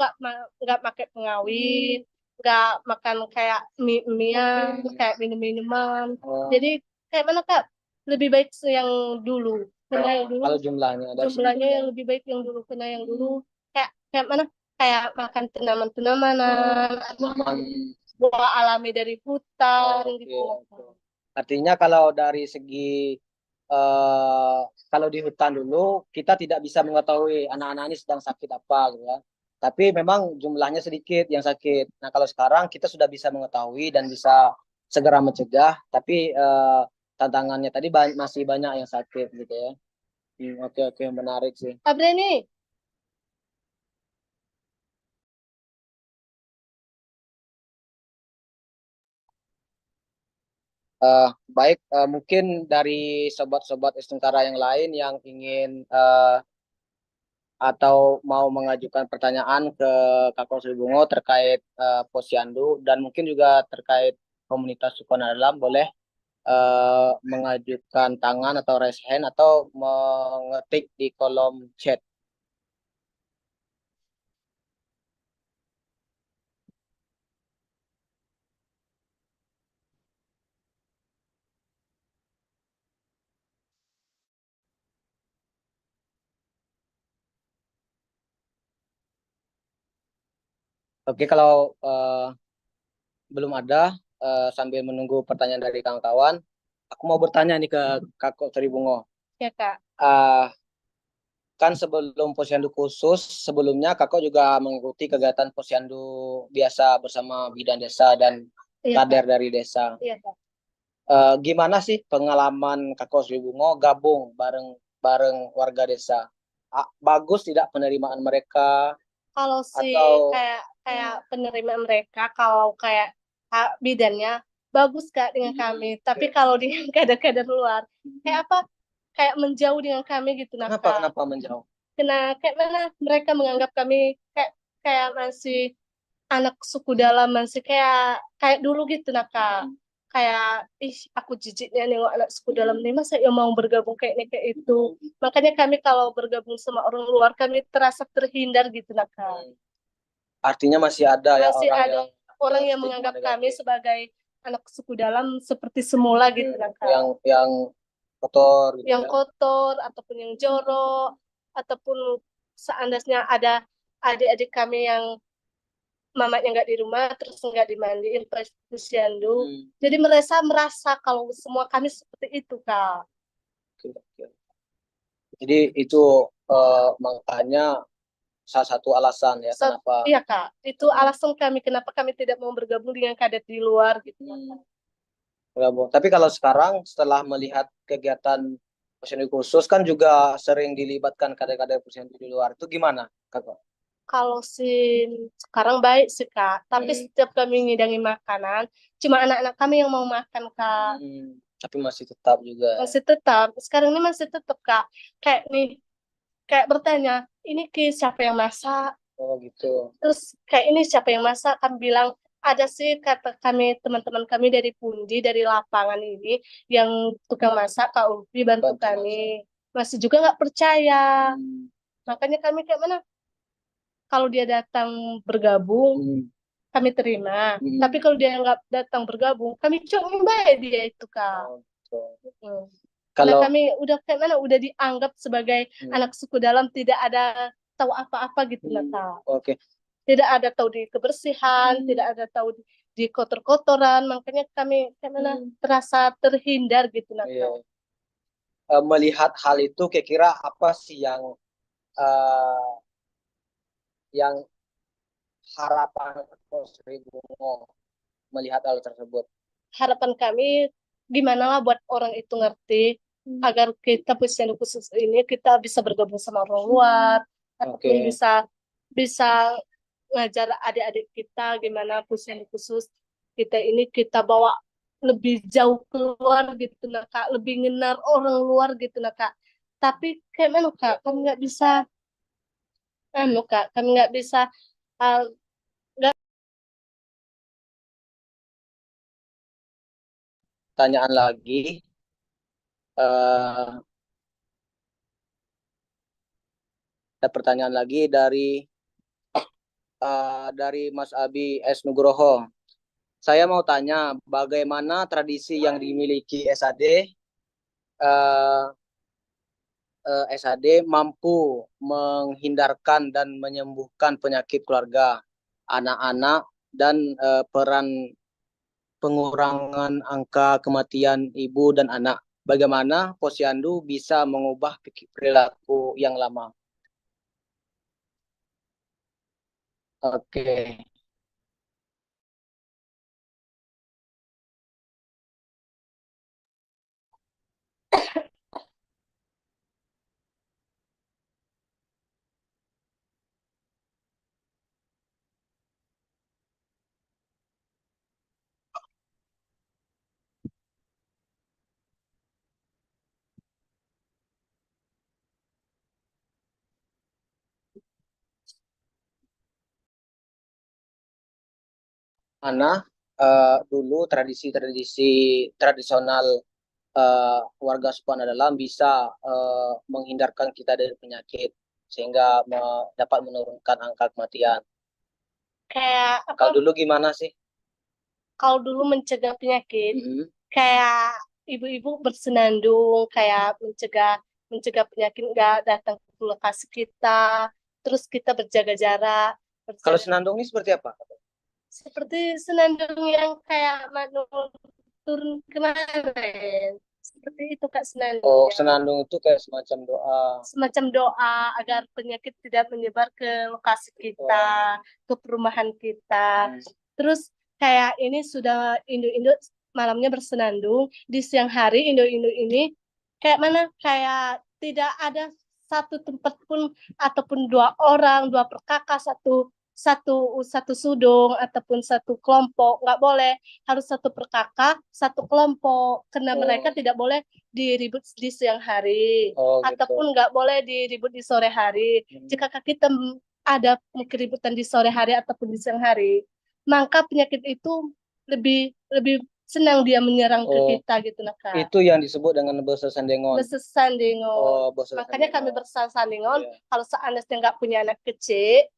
nggak pakai pengawet, nggak makan kayak mie-mian, kayak minum-minuman. Jadi kayak mana Kak? Lebih baik yang dulu. Karena yang dulu Kalau jumlahnya dari jumlahnya yang lebih baik yang dulu. Karena yang dulu kayak kayak mana? Kayak makan tanaman-tanaman, buah alami dari hutan gitu. oke. Artinya kalau dari segi eh, kalau di hutan dulu kita tidak bisa mengetahui anak-anak ini sedang sakit apa gitu ya. Tapi memang jumlahnya sedikit yang sakit. Nah, kalau sekarang kita sudah bisa mengetahui dan bisa segera mencegah, tapi tantangannya tadi masih banyak yang sakit gitu ya. Oke, oke, menarik sih. Abre nih. Baik, mungkin dari sobat-sobat Istungkara yang lain yang ingin atau mau mengajukan pertanyaan ke Kakak Sri Bungo terkait Posyandu dan mungkin juga terkait komunitas Sukonadalam, boleh mengajukan tangan atau raise hand atau mengetik di kolom chat. Oke, kalau belum ada, sambil menunggu pertanyaan dari kawan-kawan, aku mau bertanya nih ke Kakak Sri Bungo. Ya Kak. Uh, Kan sebelum posyandu khusus, sebelumnya Kakak juga mengikuti kegiatan posyandu biasa bersama bidan desa dan kader dari desa. Iya, Kak. Gimana sih pengalaman Kakak Sri Bungo gabung bareng bareng warga desa? Bagus tidak penerimaan mereka? Kalau Atau kayak kayak penerima mereka, kalau kayak bidannya bagus Kak dengan kami. Tapi kalau di kader-kader luar, kayak apa? kayak menjauh dengan kami gitu nah Kak. Kenapa menjauh? Karena kayak mana mereka menganggap kami kayak kayak masih anak suku dalam, masih kayak kayak dulu gitu nah Kak. Kayak ih aku jijiknya nengok anak suku dalam nih, masa ya mau bergabung kayak ini kayak itu. Makanya kami kalau bergabung sama orang luar kami terasa terhindar gitu nah Kak. Artinya masih ada ya Masih orang ada yang orang yang stigma menganggap kami negatif, sebagai anak suku dalam seperti semula gitu nah Kak. yang kotor gitu Yang ya. kotor ataupun yang jorok ataupun seandainya ada adik-adik kami yang mamanya nggak di rumah terus nggak dimandiin pas posyandu, jadi merasa kalau semua kami seperti itu Kak. Oke, oke. Jadi itu makanya salah satu alasan ya kenapa. Iya Kak, itu alasan kami kenapa kami tidak mau bergabung dengan kadet di luar gitu Kak. Bergabung. Tapi kalau sekarang setelah melihat kegiatan posyandu khusus kan juga sering dilibatkan kader-kader posyandu di luar, itu gimana kakak? Kalau sih sekarang baik sih Kak, tapi setiap kami ngidangi makanan, cuma anak-anak kami yang mau makan Kak. Tapi masih tetap juga. Masih tetap, sekarang ini masih tetap Kak. Kayak nih, kayak bertanya, ini siapa yang masak? Oh gitu. Terus kayak ini siapa yang masak? Kami bilang, ada sih kata kami, teman-teman kami dari Pundi, dari lapangan ini, yang tukang masak, Kak Ulfi bantu kami. Masih juga nggak percaya. Makanya kami kayak mana? Kalau dia datang bergabung, kami terima. Tapi kalau dia nggak datang bergabung, kami cuma bayar dia itu Kak. Oh, gitu. Karena Kalau kami udah kayak mana? Udah dianggap sebagai anak suku dalam, tidak ada tahu apa-apa gitu lah Kak. oke. Tidak ada tahu di kebersihan, tidak ada tahu di kotor-kotoran, makanya kami kayak mana? Terasa terhindar gitu lah Iya. Kak. Melihat hal itu kira-kira apa sih eh, yang harapan Sri Bungo melihat hal tersebut? Harapan kami gimana lah buat orang itu ngerti agar kita posyandu khusus ini kita bisa bergabung sama orang luar ataupun bisa bisa ngajar adik-adik kita gimana posyandu khusus kita ini kita bawa lebih jauh keluar gitu nah Kak, lebih ngenar orang luar gitu nah Kak. Tapi kayak mana Kak, kami nggak bisa Kak, kami nggak bisa uh, Pertanyaan lagi, eh, ada pertanyaan lagi dari Mas Abi S Nugroho. Saya mau tanya, bagaimana tradisi yang dimiliki SAD eh, SAD mampu menghindarkan dan menyembuhkan penyakit keluarga, anak-anak, dan peran pengurangan angka kematian ibu dan anak. Bagaimana posyandu bisa mengubah perilaku yang lama? Oke, Ana, dulu tradisi-tradisi tradisional warga suku anak dalam bisa menghindarkan kita dari penyakit sehingga dapat menurunkan angka kematian. kayak apa? Kalau dulu gimana sih? Kalau dulu mencegah penyakit, kayak ibu-ibu bersenandung, kayak mencegah mencegah penyakit nggak datang ke lokasi kita, terus kita berjaga jarak. Kalau senandung ini seperti apa? Seperti senandung yang kayak Manu turun kemarin. Seperti itu Kak senandung. Oh, senandung itu kayak semacam doa. Semacam doa agar penyakit tidak menyebar ke lokasi kita, ke perumahan kita. Terus kayak ini sudah Indo-Indo malamnya bersenandung, di siang hari Indo-Indo ini kayak mana? Kayak tidak ada satu tempat pun ataupun dua orang, dua perkakas, satu satu satu sudung ataupun satu kelompok nggak boleh, harus satu perkakak satu kelompok karena mereka tidak boleh diribut di siang hari, Oh gitu. ataupun nggak boleh diribut di sore hari. Jika kita ada keributan di sore hari ataupun di siang hari, maka penyakit itu lebih lebih senang dia menyerang ke kita gitu nah Kak. Itu yang disebut dengan bersesandingon. Bersesandingon. Makanya kami bersesandingon kalau seandainya nggak punya anak kecil,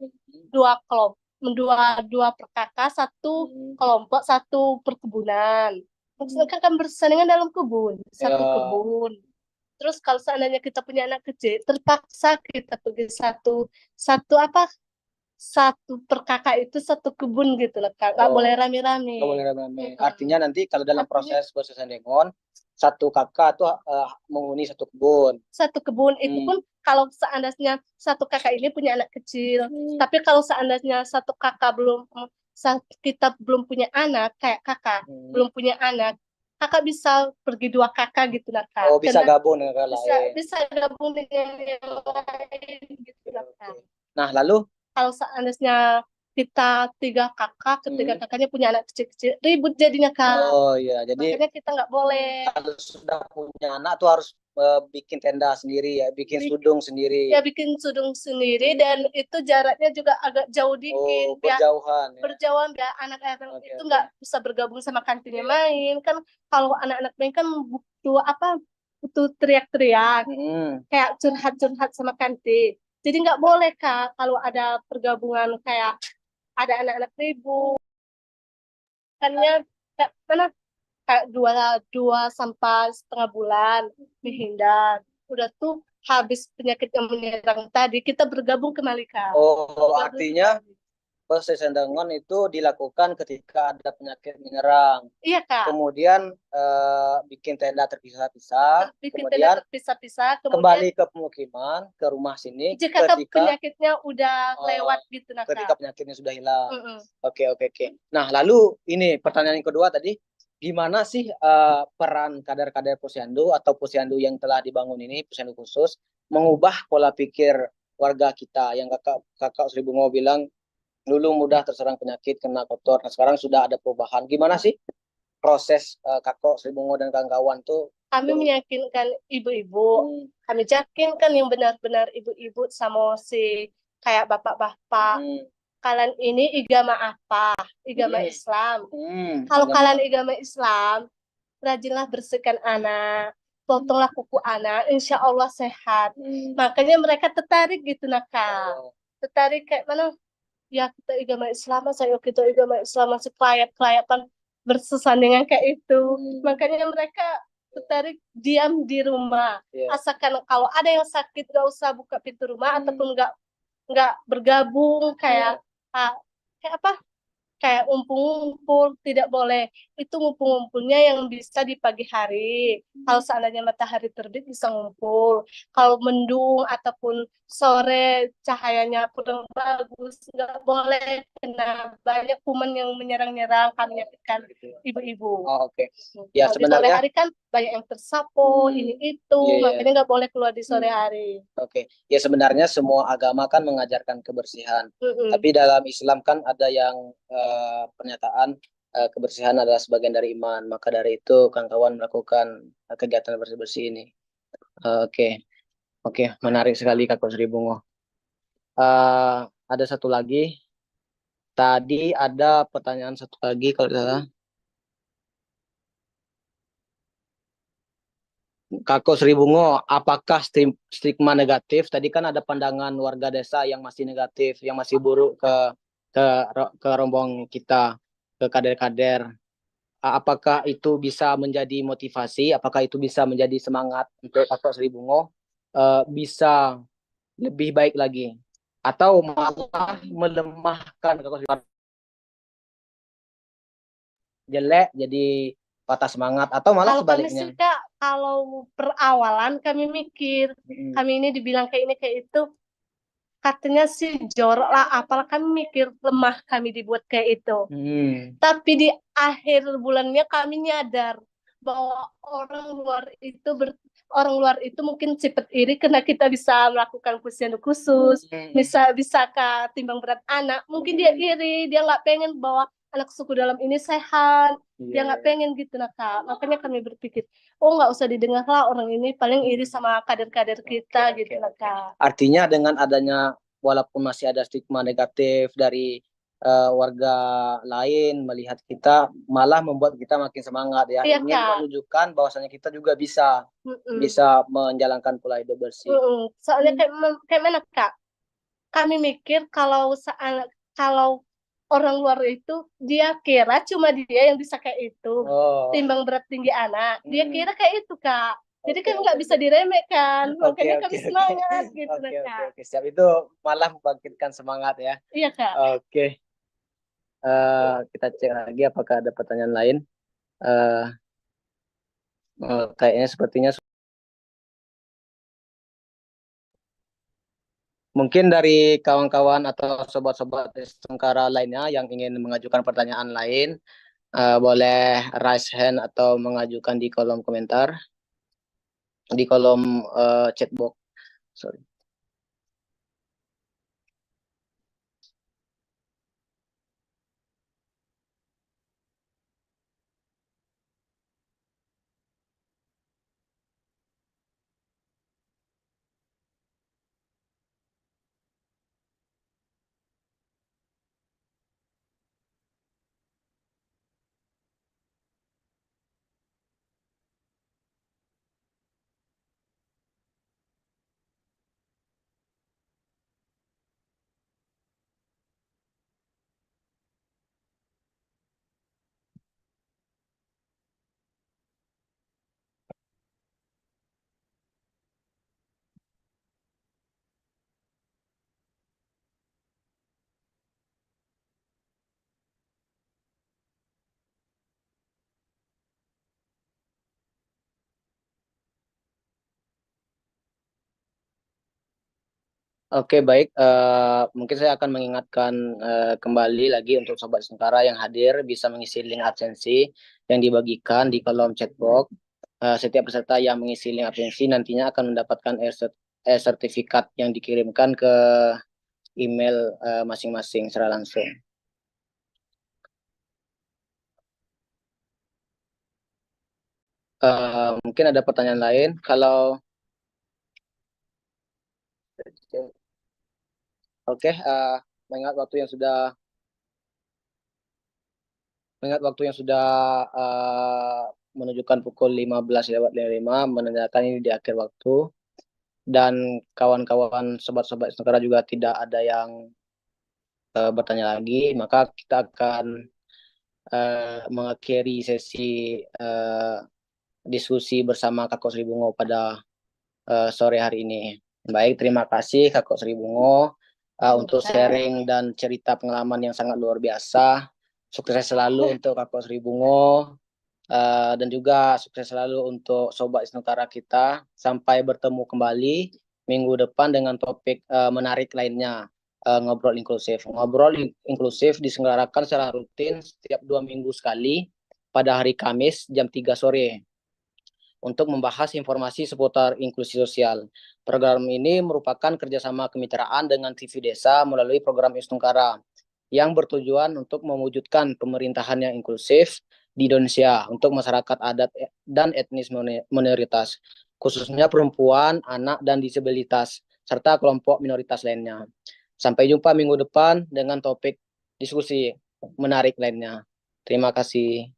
dua kelompok, dua per kakak, satu kelompok, satu perkebunan. Maksudnya kan bersandingan dalam kebun, satu kebun. Terus kalau seandainya kita punya anak kecil, terpaksa kita pergi satu per kakak itu satu kebun gitu loh Kak. Nggak boleh rame-rame. Nggak boleh rame-rame. Artinya nanti kalau dalam proses bersesandingon, satu kakak tuh menghuni satu kebun. Satu kebun itu pun kalau seandainya satu kakak ini punya anak kecil. Tapi kalau seandainya satu kakak kita belum punya anak, kayak kakak belum punya anak, kakak bisa pergi dua kakak gitu lah Kak. Oh, bisa gabung dengan kakak lain. Bisa gabung dengan yang lain gitu lah Kak. Nah, lalu kalau seandainya kita tiga kakak, ketiga kakaknya punya anak kecil-kecil, ribut jadinya Kak. Oh iya, jadi makanya kita nggak boleh. Kalau sudah punya anak tuh harus bikin tenda sendiri ya, bikin sudung sendiri. Ya bikin sudung sendiri dan itu jaraknya juga agak jauh dikit. Berjauhan. Berjauhan biar anak-anak itu nggak bisa bergabung sama kantinnya main. Kan kalau anak-anak main kan butuh teriak-teriak, kayak curhat-curhat sama kantin. Jadi nggak boleh Kak kalau ada pergabungan kayak ada anak-anak ribut. Kannya kayak mana? Kayak dua sampai setengah bulan menghindar. Udah tuh habis penyakit yang menyerang tadi, kita bergabung kembali Kak. Artinya bersesandingan itu dilakukan ketika ada penyakit menyerang. Iya Kak. Kemudian bikin tenda terpisah-pisah. Kemudian kembali ke pemukiman, ke rumah sini. Jika penyakitnya udah lewat gitu nah Kak. Ketika penyakitnya sudah hilang. Oke. Nah, lalu ini pertanyaan yang kedua tadi. Gimana sih peran kader-kader Posyandu atau Posyandu yang telah dibangun ini, Posyandu khusus, mengubah pola pikir warga kita yang kakak Sri Bungo bilang dulu mudah terserang penyakit, kena kotor. Nah, sekarang sudah ada perubahan. Gimana sih proses kakak Sri Bungo dan kawan-kawan tuh? Kami meyakinkan ibu-ibu, kami yakinkan yang benar-benar ibu-ibu sama si kayak bapak-bapak. Kalian ini agama apa? Agama Islam. Kalau kalian agama Islam, rajinlah bersihkan anak, potonglah kuku anak, insya Allah sehat. Makanya mereka tertarik gitu nak Kak. Tertarik kayak mana? Ya kita agama Islam, kita agama Islam masih kelayap-kelayapan bersesandingan kayak itu. Makanya mereka tertarik diam di rumah. Asalkan kalau ada yang sakit gak usah buka pintu rumah ataupun nggak bergabung kayak kayak ngumpul-ngumpul, tidak boleh. Itu ngumpul-ngumpulnya yang bisa di pagi hari. Kalau seandainya matahari terbit bisa ngumpul. Kalau mendung ataupun sore cahayanya kurang bagus, nggak boleh, kena banyak kuman yang menyerang-nyerang, kan menyakitkan ibu-ibu. Oke. Ya sebenarnya di sore hari kan banyak yang tersapu, ini itu, makanya nggak boleh keluar di sore hari. Oke. Ya sebenarnya semua agama kan mengajarkan kebersihan. Tapi dalam Islam kan ada yang pernyataan kebersihan adalah sebagian dari iman. Maka dari itu kawan-kawan melakukan kegiatan bersih-bersih ini. Oke, menarik sekali Kakak Sri Bungo. Ada satu lagi. Tadi ada pertanyaan satu lagi kalau tidak salah. Kakak Sri Bungo, apakah stigma negatif? Tadi kan ada pandangan warga desa yang masih negatif, yang masih buruk ke rombongan kita, ke kader-kader. Apakah itu bisa menjadi motivasi? Apakah itu bisa menjadi semangat untuk Kakak Sri Bungo bisa lebih baik lagi? Atau malah melemahkan Kakak Sri Bungo? Jelek jadi patah semangat atau malah sebaliknya? Kalau perawalan kami mikir, kami ini dibilang kayak ini kayak itu, katanya sih jorok lah, apalah kami mikir lemah kami dibuat kayak itu. Tapi di akhir bulannya kami nyadar bahwa orang luar itu mungkin cepat iri karena kita bisa melakukan posyandu khusus, bisa timbang berat anak, mungkin dia iri, dia nggak pengen bahwa anak suku dalam ini sehat, Dia nggak pengen gitu nah Kak. Makanya kami berpikir, oh nggak usah didengar lah orang ini, paling iri sama kader-kader kita gitu lah Kak. Artinya dengan adanya walaupun masih ada stigma negatif dari warga lain melihat kita malah membuat kita makin semangat ya. Iya Ingin Kak. menunjukkan bahwasanya kita juga bisa menjalankan pola hidup bersih. Soalnya kayak mana Kak? Kami mikir kalau orang luar itu dia kira cuma dia yang bisa kayak itu, timbang berat tinggi anak, dia kira kayak itu Kak. Jadi kan nggak bisa diremehkan, makanya kami semangat gitu Kak. Oke, siap. Itu malah membangkitkan semangat ya. Iya Kak. Oke. Kita cek lagi apakah ada pertanyaan lain. Eh, Kayaknya sepertinya mungkin dari kawan-kawan atau sobat-sobat Tengkara lainnya yang ingin mengajukan pertanyaan lain, boleh raise hand atau mengajukan di kolom komentar, di kolom chat box. Sorry. Oke, baik. Mungkin saya akan mengingatkan kembali lagi untuk Sobat Sentara yang hadir bisa mengisi link absensi yang dibagikan di kolom chat box. Setiap peserta yang mengisi link absensi nantinya akan mendapatkan sertifikat yang dikirimkan ke email masing-masing secara langsung. Mungkin ada pertanyaan lain. Kalau oke, mengingat waktu yang sudah menunjukkan pukul 15:05 menandakan ini di akhir waktu dan kawan-kawan sobat-sobat Nusantara juga tidak ada yang bertanya lagi, maka kita akan mengakhiri sesi diskusi bersama Kakak Sri Bungo pada sore hari ini. Baik, terima kasih Kakak Sri Bungo untuk sharing dan cerita pengalaman yang sangat luar biasa. Sukses selalu untuk Kakak Sri Bungo dan juga sukses selalu untuk Sobat Nusantara kita. Sampai bertemu kembali minggu depan dengan topik menarik lainnya. Ngobrol inklusif. Ngobrol inklusif diselenggarakan secara rutin setiap 2 minggu sekali pada hari Kamis jam 3 sore untuk membahas informasi seputar inklusi sosial. Program ini merupakan kerjasama kemitraan dengan TV Desa melalui program Istungkara yang bertujuan untuk mewujudkan pemerintahan yang inklusif di Indonesia untuk masyarakat adat dan etnis minoritas, khususnya perempuan, anak, dan disabilitas, serta kelompok minoritas lainnya. Sampai jumpa minggu depan dengan topik diskusi menarik lainnya. Terima kasih.